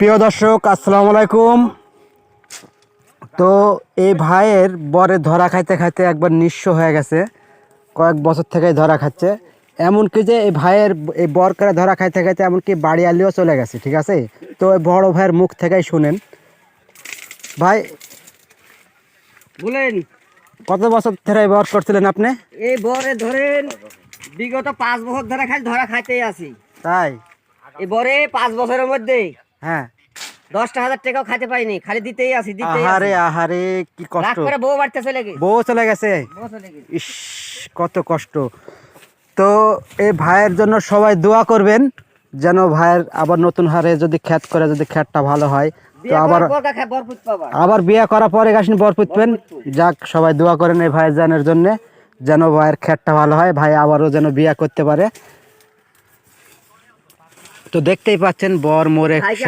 প্রিয় দর্শক আসসালামু আলাইকুম। তো এই ভাইয়ের বরে ধরা খাইতে খাইতে একবার নিঃস্ব হয়ে গেছে, কয়েক বছর থেকেই ধরা খাচ্ছে। এমনকি যে এই ভাইয়ের এই বরকে ধরা খাইতে খাইতে এমনকি বাড়ি আলিও চলে গেছে, ঠিক আছে। তো এই বড় ভাইয়ের মুখ থেকেই শুনেন। ভাই বলেন, কত বছর ধরে এই বর করছিলেন আপনি? এই বরে ধরেন বিগত 5 বছর ধরে খালি ধরা খাইতেই আছি। তাই? এই বরে 5 বছরের মধ্যে হ্যাঁ। 10,000 টাকাও খাইতে পাইনি, খালি দিতেই আছি দিতেই আছি। আহারে আহারে, কি রাগ কষ্ট। করে বউ বাড়তে চলে গেছে। বউ চলে গেছে। বউ চলে গেছে। ইস, কত কষ্ট। তো এই ভাইয়ের জন্য সবাই দোয়া করবেন, যেন ভাইয়ের আবার নতুন হারে যদি খ্যাত করে, যদি খ্যাতটা ভালো হয় তো বিয়ে আবার করার পর কাকা বরপুত পাবা। আবার বিয়ে করার পরে গাছিন বর পুতবেন। যাক, সবাই দোয়া করেন এই ভাইয়ের জানের জন্য, যেন ভাইয়ের খ্যাতটা ভালো হয়, ভাই আবারও যেন বিয়ে করতে পারে। তো দেখতেই পাচ্ছেন বর মোরে ভাইকে